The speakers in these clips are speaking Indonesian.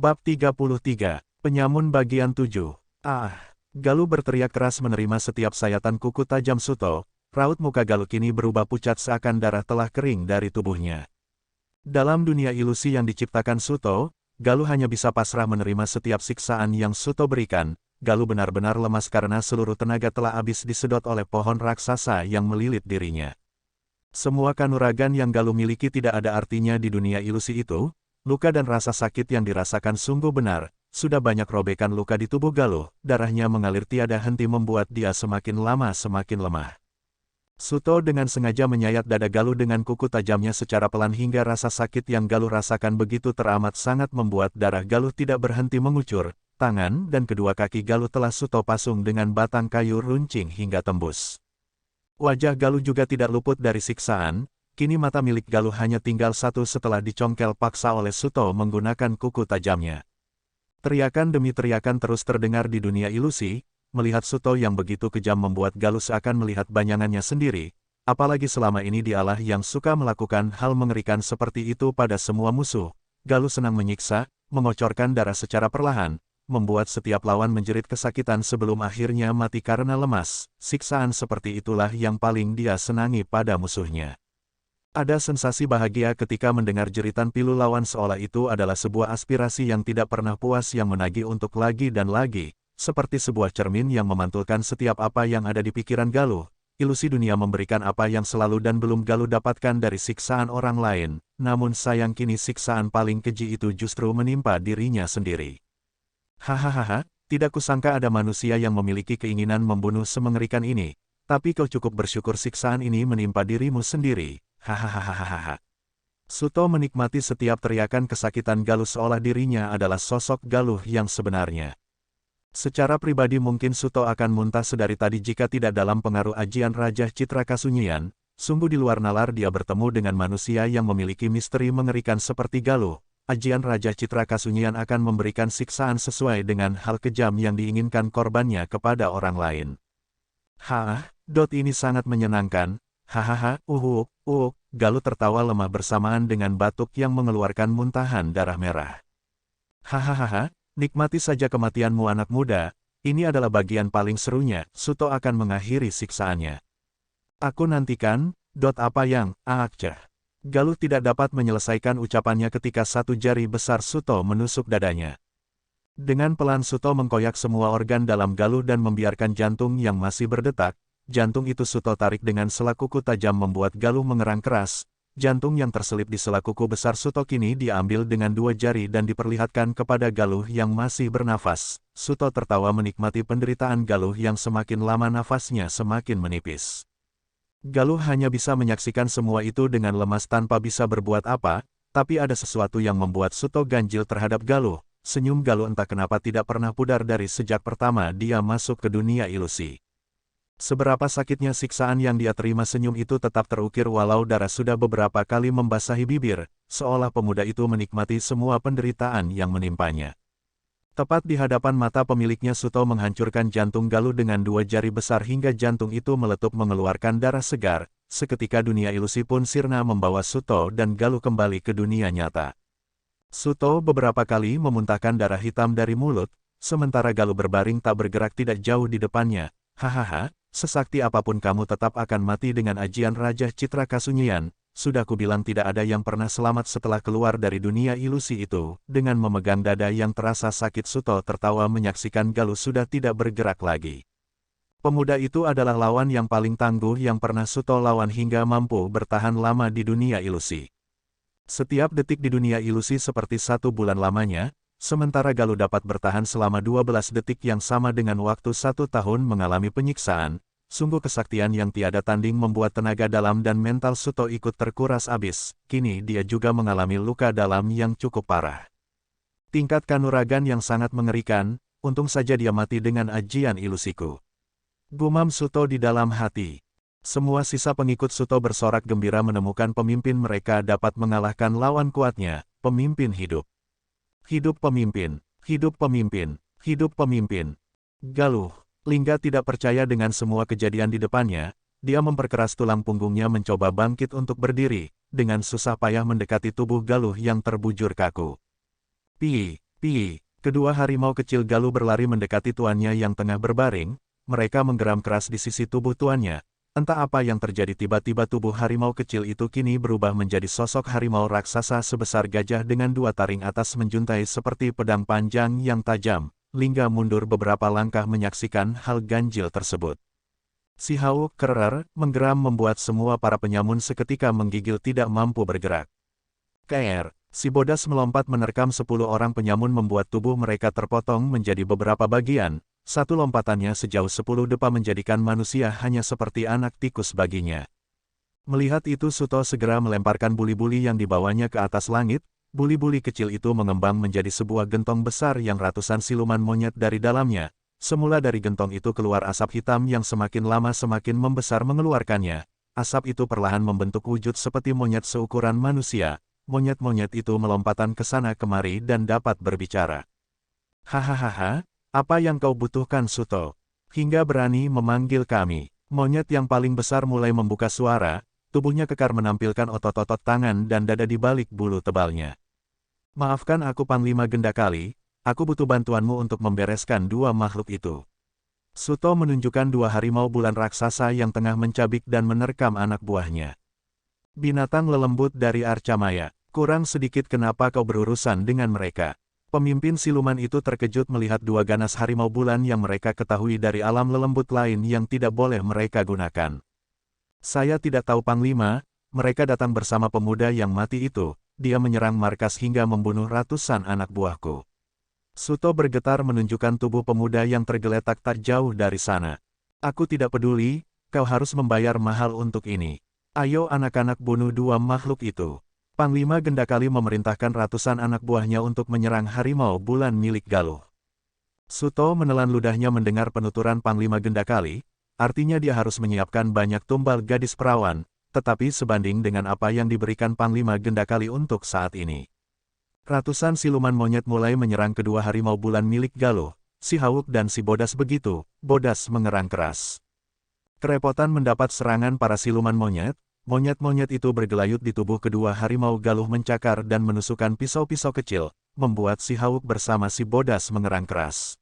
Bab 33, Penyamun bagian 7. Ah! Galuh berteriak keras menerima setiap sayatan kuku tajam Suto. Raut muka Galuh kini berubah pucat seakan darah telah kering dari tubuhnya. Dalam dunia ilusi yang diciptakan Suto, Galuh hanya bisa pasrah menerima setiap siksaan yang Suto berikan. Galuh benar-benar lemas karena seluruh tenaga telah habis disedot oleh pohon raksasa yang melilit dirinya. Semua kanuragan yang Galuh miliki tidak ada artinya di dunia ilusi itu. Luka dan rasa sakit yang dirasakan sungguh benar. Sudah banyak robekan luka di tubuh Galuh, darahnya mengalir tiada henti membuat dia semakin lama semakin lemah. Suto dengan sengaja menyayat dada Galuh dengan kuku tajamnya secara pelan hingga rasa sakit yang Galuh rasakan begitu teramat sangat membuat darah Galuh tidak berhenti mengucur. Tangan dan kedua kaki Galuh telah Suto pasung dengan batang kayu runcing hingga tembus. Wajah Galuh juga tidak luput dari siksaan. Kini mata milik Galuh hanya tinggal satu setelah dicongkel paksa oleh Suto menggunakan kuku tajamnya. Teriakan demi teriakan terus terdengar di dunia ilusi. Melihat Suto yang begitu kejam membuat Galuh seakan melihat bayangannya sendiri. Apalagi selama ini dialah yang suka melakukan hal mengerikan seperti itu pada semua musuh. Galuh senang menyiksa, mengocorkan darah secara perlahan, membuat setiap lawan menjerit kesakitan sebelum akhirnya mati karena lemas. Siksaan seperti itulah yang paling dia senangi pada musuhnya. Ada sensasi bahagia ketika mendengar jeritan pilu lawan seolah itu adalah sebuah aspirasi yang tidak pernah puas yang menagih untuk lagi dan lagi. Seperti sebuah cermin yang memantulkan setiap apa yang ada di pikiran Galuh. Ilusi dunia memberikan apa yang selalu dan belum Galuh dapatkan dari siksaan orang lain. Namun sayang kini siksaan paling keji itu justru menimpa dirinya sendiri. Hahaha, tidak kusangka ada manusia yang memiliki keinginan membunuh semengerikan ini. Tapi kau cukup bersyukur siksaan ini menimpa dirimu sendiri. Hahaha. Suto menikmati setiap teriakan kesakitan Galuh seolah dirinya adalah sosok Galuh yang sebenarnya. Secara pribadi mungkin Suto akan muntah sedari tadi jika tidak dalam pengaruh ajian Raja Citra Kasunyian. Sungguh di luar nalar dia bertemu dengan manusia yang memiliki misteri mengerikan seperti Galuh. Ajian Raja Citra Kasunyian akan memberikan siksaan sesuai dengan hal kejam yang diinginkan korbannya kepada orang lain. Ini sangat menyenangkan. Hahaha, Galuh tertawa lemah bersamaan dengan batuk yang mengeluarkan muntahan darah merah. Hahaha, nikmati saja kematianmu anak muda, ini adalah bagian paling serunya, Suto akan mengakhiri siksaannya. Aku nantikan, apa yang, Galuh tidak dapat menyelesaikan ucapannya ketika satu jari besar Suto menusuk dadanya. Dengan pelan Suto mengkoyak semua organ dalam Galuh dan membiarkan jantung yang masih berdetak. Jantung itu Suto tarik dengan sela kuku tajam membuat Galuh mengerang keras. Jantung yang terselip di sela kuku besar Suto kini diambil dengan dua jari dan diperlihatkan kepada Galuh yang masih bernafas. Suto tertawa menikmati penderitaan Galuh yang semakin lama nafasnya semakin menipis. Galuh hanya bisa menyaksikan semua itu dengan lemas tanpa bisa berbuat apa, tapi ada sesuatu yang membuat Suto ganjil terhadap Galuh. Senyum Galuh entah kenapa tidak pernah pudar dari sejak pertama dia masuk ke dunia ilusi. Seberapa sakitnya siksaan yang dia terima senyum itu tetap terukir walau darah sudah beberapa kali membasahi bibir, seolah pemuda itu menikmati semua penderitaan yang menimpanya. Tepat di hadapan mata pemiliknya Suto menghancurkan jantung Galuh dengan dua jari besar hingga jantung itu meletup mengeluarkan darah segar, seketika dunia ilusi pun sirna membawa Suto dan Galuh kembali ke dunia nyata. Suto beberapa kali memuntahkan darah hitam dari mulut, sementara Galuh berbaring tak bergerak tidak jauh di depannya. Hahaha. Sesakti apapun kamu tetap akan mati dengan ajian Raja Citra Kasunyian. Sudah kubilang tidak ada yang pernah selamat setelah keluar dari dunia ilusi itu. Dengan memegang dada yang terasa sakit Suto tertawa menyaksikan Galuh sudah tidak bergerak lagi. Pemuda itu adalah lawan yang paling tangguh yang pernah Suto lawan hingga mampu bertahan lama di dunia ilusi. Setiap detik di dunia ilusi seperti 1 bulan lamanya. Sementara Galuh dapat bertahan selama 12 detik yang sama dengan waktu 1 tahun mengalami penyiksaan, sungguh kesaktian yang tiada tanding membuat tenaga dalam dan mental Suto ikut terkuras habis. Kini dia juga mengalami luka dalam yang cukup parah. Tingkat kanuragan yang sangat mengerikan, untung saja dia mati dengan ajian ilusiku. Gumam Suto di dalam hati. Semua sisa pengikut Suto bersorak gembira menemukan pemimpin mereka dapat mengalahkan lawan kuatnya, pemimpin hidup. Hidup pemimpin, hidup pemimpin, hidup pemimpin. Galuh, Lingga tidak percaya dengan semua kejadian di depannya, dia memperkeras tulang punggungnya mencoba bangkit untuk berdiri, dengan susah payah mendekati tubuh Galuh yang terbujur kaku. Kedua harimau kecil Galuh berlari mendekati tuannya yang tengah berbaring, mereka menggeram keras di sisi tubuh tuannya. Entah apa yang terjadi, tiba-tiba tubuh harimau kecil itu kini berubah menjadi sosok harimau raksasa sebesar gajah dengan dua taring atas menjuntai seperti pedang panjang yang tajam. Lingga mundur beberapa langkah menyaksikan hal ganjil tersebut. Si Hawk Kerer menggeram membuat semua para penyamun seketika menggigil tidak mampu bergerak. Si Bodas melompat menerkam 10 orang penyamun membuat tubuh mereka terpotong menjadi beberapa bagian. Satu lompatannya sejauh 10 depa menjadikan manusia hanya seperti anak tikus baginya. Melihat itu Suto segera melemparkan buli-buli yang dibawanya ke atas langit. Buli-buli kecil itu mengembang menjadi sebuah gentong besar yang ratusan siluman monyet dari dalamnya. Semula dari gentong itu keluar asap hitam yang semakin lama semakin membesar mengeluarkannya. Asap itu perlahan membentuk wujud seperti monyet seukuran manusia. Monyet-monyet itu melompatan ke sana kemari dan dapat berbicara. Hahaha, apa yang kau butuhkan Suto? Hingga berani memanggil kami. Monyet yang paling besar mulai membuka suara, tubuhnya kekar menampilkan otot-otot tangan dan dada di balik bulu tebalnya. Maafkan aku Panglima Gendakali, aku butuh bantuanmu untuk membereskan dua makhluk itu. Suto menunjukkan dua harimau bulan raksasa yang tengah mencabik dan menerkam anak buahnya. Binatang lelembut dari Arcamaya, kurang sedikit kenapa kau berurusan dengan mereka? Pemimpin siluman itu terkejut melihat dua ganas harimau bulan yang mereka ketahui dari alam lelembut lain yang tidak boleh mereka gunakan. Saya tidak tahu Panglima, mereka datang bersama pemuda yang mati itu, dia menyerang markas hingga membunuh ratusan anak buahku. Suto bergetar menunjukkan tubuh pemuda yang tergeletak tak jauh dari sana. Aku tidak peduli, kau harus membayar mahal untuk ini. Ayo anak-anak bunuh dua makhluk itu. Panglima Gendakali memerintahkan ratusan anak buahnya untuk menyerang harimau bulan milik Galuh. Suto menelan ludahnya mendengar penuturan Panglima Gendakali, artinya dia harus menyiapkan banyak tumbal gadis perawan, tetapi sebanding dengan apa yang diberikan Panglima Gendakali untuk saat ini. Ratusan siluman monyet mulai menyerang kedua harimau bulan milik Galuh, si Hawk dan si Bodas begitu, Bodas mengerang keras. Kerepotan mendapat serangan para siluman monyet. Monyet-monyet itu bergelayut di tubuh kedua harimau Galuh mencakar dan menusukkan pisau-pisau kecil, membuat si Hawk bersama si Bodas mengerang keras.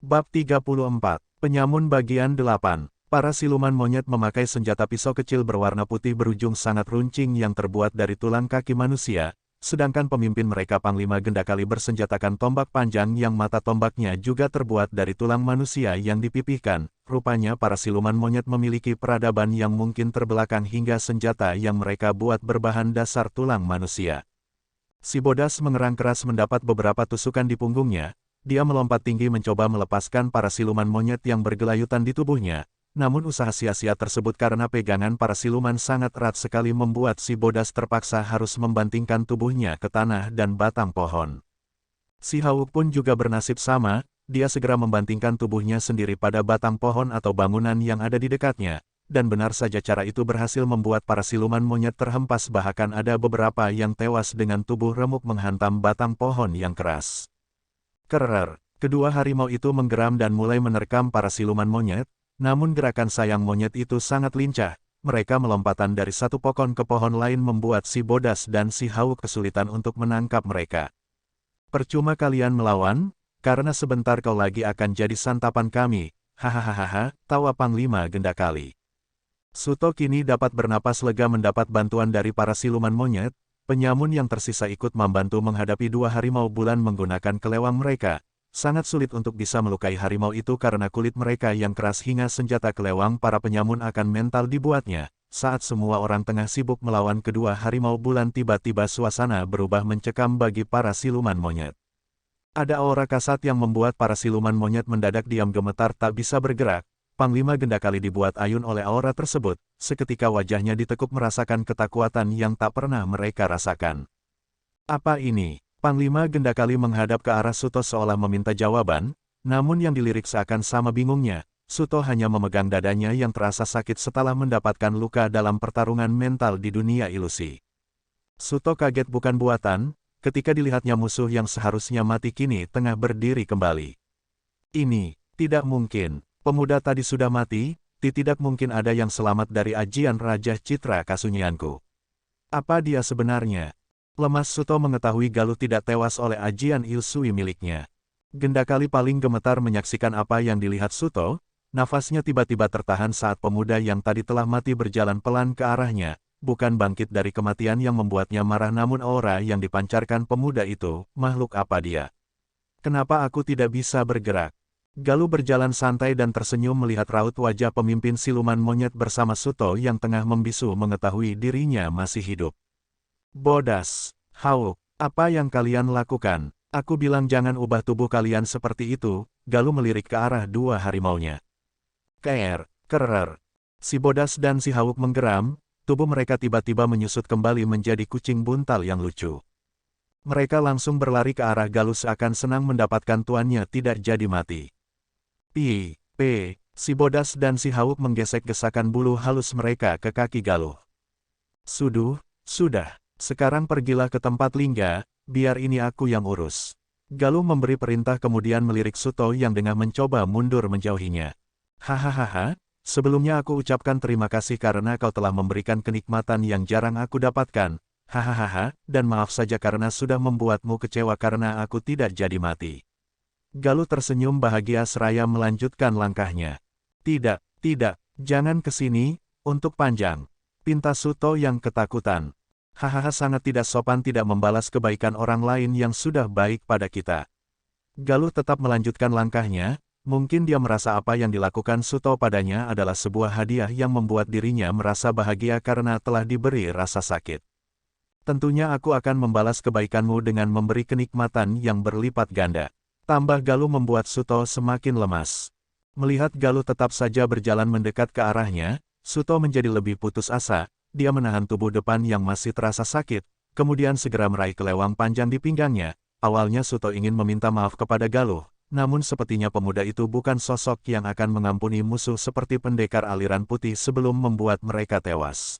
Bab 34, Penyamun bagian 8. Para siluman monyet memakai senjata pisau kecil berwarna putih berujung sangat runcing yang terbuat dari tulang kaki manusia, sedangkan pemimpin mereka Panglima Gendakali bersenjatakan tombak panjang yang mata tombaknya juga terbuat dari tulang manusia yang dipipihkan. Rupanya para siluman monyet memiliki peradaban yang mungkin terbelakang hingga senjata yang mereka buat berbahan dasar tulang manusia. Si Bodas mengerang keras mendapat beberapa tusukan di punggungnya, dia melompat tinggi mencoba melepaskan para siluman monyet yang bergelayutan di tubuhnya, namun usaha sia-sia tersebut karena pegangan para siluman sangat erat sekali membuat si Bodas terpaksa harus membantingkan tubuhnya ke tanah dan batang pohon. Si Hawk pun juga bernasib sama. Dia segera membantingkan tubuhnya sendiri pada batang pohon atau bangunan yang ada di dekatnya, dan benar saja cara itu berhasil membuat para siluman monyet terhempas bahkan ada beberapa yang tewas dengan tubuh remuk menghantam batang pohon yang keras. Kerer, kedua harimau itu menggeram dan mulai menerkam para siluman monyet, namun gerakan sayang monyet itu sangat lincah, mereka melompatan dari satu pohon ke pohon lain membuat si Bodas dan si Hawk kesulitan untuk menangkap mereka. Percuma kalian melawan, karena sebentar kau lagi akan jadi santapan kami, hahaha, tawa Panglima Gendakali. Suto kini dapat bernapas lega mendapat bantuan dari para siluman monyet, penyamun yang tersisa ikut membantu menghadapi dua harimau bulan menggunakan kelewang mereka. Sangat sulit untuk bisa melukai harimau itu karena kulit mereka yang keras hingga senjata kelewang para penyamun akan mental dibuatnya. Saat semua orang tengah sibuk melawan kedua harimau bulan tiba-tiba suasana berubah mencekam bagi para siluman monyet. Ada aura kasat yang membuat para siluman monyet mendadak diam gemetar tak bisa bergerak. Panglima Gendakali dibuat ayun oleh aura tersebut, seketika wajahnya ditekuk merasakan ketakutan yang tak pernah mereka rasakan. Apa ini? Panglima Gendakali menghadap ke arah Suto seolah meminta jawaban, namun yang dilirik seakan sama bingungnya. Suto hanya memegang dadanya yang terasa sakit setelah mendapatkan luka dalam pertarungan mental di dunia ilusi. Suto kaget bukan buatan, ketika dilihatnya musuh yang seharusnya mati kini tengah berdiri kembali. Ini, tidak mungkin, pemuda tadi sudah mati, tidak mungkin ada yang selamat dari ajian Raja Citra Kasunyianku. Apa dia sebenarnya? Lemas Suto mengetahui Galuh tidak tewas oleh ajian Ilsui miliknya. Gendakali paling gemetar menyaksikan apa yang dilihat Suto, nafasnya tiba-tiba tertahan saat pemuda yang tadi telah mati berjalan pelan ke arahnya, bukan bangkit dari kematian yang membuatnya marah namun aura yang dipancarkan pemuda itu, makhluk apa dia? Kenapa aku tidak bisa bergerak? Galuh berjalan santai dan tersenyum melihat raut wajah pemimpin siluman monyet bersama Suto yang tengah membisu mengetahui dirinya masih hidup. Bodas, Hawk, apa yang kalian lakukan? Aku bilang jangan ubah tubuh kalian seperti itu, Galuh melirik ke arah dua harimaunya. Kerer. Si Bodas dan si Hawk menggeram, tubuh mereka tiba-tiba menyusut kembali menjadi kucing buntal yang lucu. Mereka langsung berlari ke arah Galuh seakan senang mendapatkan tuannya tidak jadi mati. Si Bodas dan si Hawk menggesek-gesakan bulu halus mereka ke kaki Galuh. Sudah. Sekarang pergilah ke tempat Lingga, biar ini aku yang urus. Galuh memberi perintah kemudian melirik Suto yang dengan mencoba mundur menjauhinya. Hahaha, sebelumnya aku ucapkan terima kasih karena kau telah memberikan kenikmatan yang jarang aku dapatkan. Hahaha, dan maaf saja karena sudah membuatmu kecewa karena aku tidak jadi mati. Galuh tersenyum bahagia seraya melanjutkan langkahnya. Tidak, jangan ke sini, untuk panjang. Pinta Suto yang ketakutan. Hahaha sangat tidak sopan tidak membalas kebaikan orang lain yang sudah baik pada kita. Galuh tetap melanjutkan langkahnya, mungkin dia merasa apa yang dilakukan Suto padanya adalah sebuah hadiah yang membuat dirinya merasa bahagia karena telah diberi rasa sakit. Tentunya aku akan membalas kebaikanmu dengan memberi kenikmatan yang berlipat ganda. Tambah Galuh membuat Suto semakin lemas. Melihat Galuh tetap saja berjalan mendekat ke arahnya, Suto menjadi lebih putus asa. Dia menahan tubuh depan yang masih terasa sakit, kemudian segera meraih kelewang panjang di pinggangnya. Awalnya Suto ingin meminta maaf kepada Galuh, namun sepertinya pemuda itu bukan sosok yang akan mengampuni musuh seperti pendekar aliran putih sebelum membuat mereka tewas.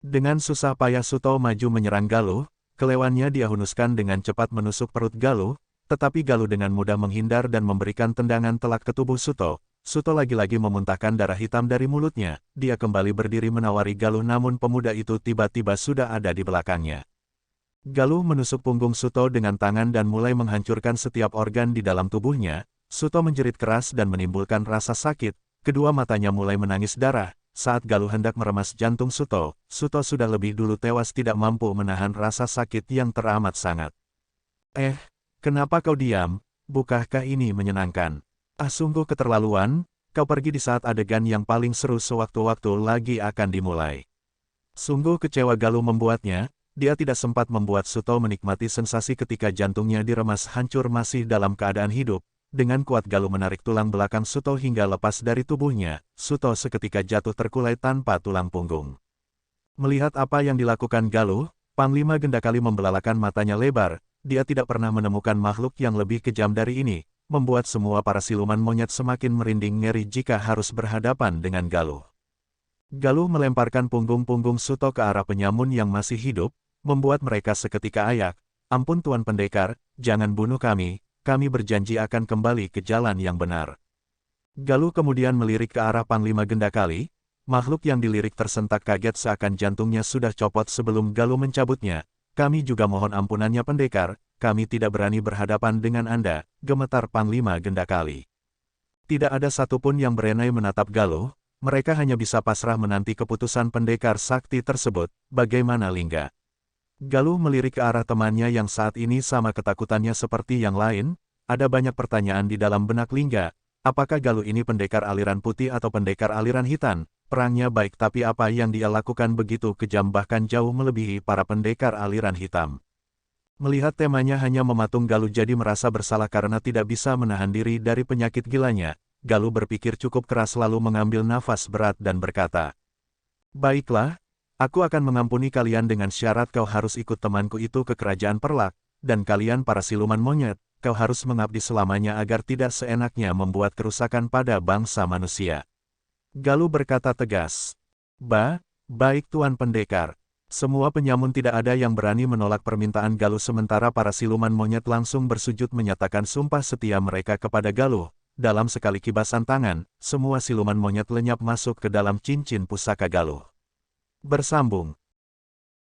Dengan susah payah Suto maju menyerang Galuh, kelewannya dia hunuskan dengan cepat menusuk perut Galuh, tetapi Galuh dengan mudah menghindar dan memberikan tendangan telak ke tubuh Suto. Suto lagi-lagi memuntahkan darah hitam dari mulutnya, dia kembali berdiri menawari Galuh namun pemuda itu tiba-tiba sudah ada di belakangnya. Galuh menusuk punggung Suto dengan tangan dan mulai menghancurkan setiap organ di dalam tubuhnya. Suto menjerit keras dan menimbulkan rasa sakit, kedua matanya mulai menangis darah. Saat Galuh hendak meremas jantung Suto, Suto sudah lebih dulu tewas tidak mampu menahan rasa sakit yang teramat sangat. Kenapa kau diam? Bukankah ini menyenangkan? Sungguh keterlaluan, kau pergi di saat adegan yang paling seru sewaktu-waktu lagi akan dimulai. Sungguh kecewa Galuh membuatnya, dia tidak sempat membuat Suto menikmati sensasi ketika jantungnya diremas hancur masih dalam keadaan hidup. Dengan kuat Galuh menarik tulang belakang Suto hingga lepas dari tubuhnya, Suto seketika jatuh terkulai tanpa tulang punggung. Melihat apa yang dilakukan Galuh, Panglima Gendakali membelalakan matanya lebar, dia tidak pernah menemukan makhluk yang lebih kejam dari ini. Membuat semua para siluman monyet semakin merinding ngeri jika harus berhadapan dengan Galuh. Galuh melemparkan punggung-punggung Suto ke arah penyamun yang masih hidup, membuat mereka seketika ayak. Ampun Tuan Pendekar, jangan bunuh kami berjanji akan kembali ke jalan yang benar. Galuh kemudian melirik ke arah Panglima Gendakali, makhluk yang dilirik tersentak kaget seakan jantungnya sudah copot sebelum Galuh mencabutnya. Kami juga mohon ampunannya Pendekar. Kami tidak berani berhadapan dengan Anda, gemetar Panglima Gendakali. Tidak ada satupun yang berenai menatap Galuh, mereka hanya bisa pasrah menanti keputusan pendekar sakti tersebut, bagaimana Lingga. Galuh melirik ke arah temannya yang saat ini sama ketakutannya seperti yang lain, ada banyak pertanyaan di dalam benak Lingga, apakah Galuh ini pendekar aliran putih atau pendekar aliran hitam, perangnya baik tapi apa yang dia lakukan begitu kejam bahkan jauh melebihi para pendekar aliran hitam. Melihat temanya hanya mematung Galuh jadi merasa bersalah karena tidak bisa menahan diri dari penyakit gilanya. Galuh berpikir cukup keras lalu mengambil nafas berat dan berkata, "Baiklah, aku akan mengampuni kalian dengan syarat kau harus ikut temanku itu ke kerajaan Perlak, dan kalian para siluman monyet, kau harus mengabdi selamanya agar tidak seenaknya membuat kerusakan pada bangsa manusia." Galuh berkata tegas, "Baik Tuan Pendekar." Semua penyamun tidak ada yang berani menolak permintaan Galuh sementara para siluman monyet langsung bersujud menyatakan sumpah setia mereka kepada Galuh. Dalam sekali kibasan tangan, semua siluman monyet lenyap masuk ke dalam cincin pusaka Galuh. Bersambung.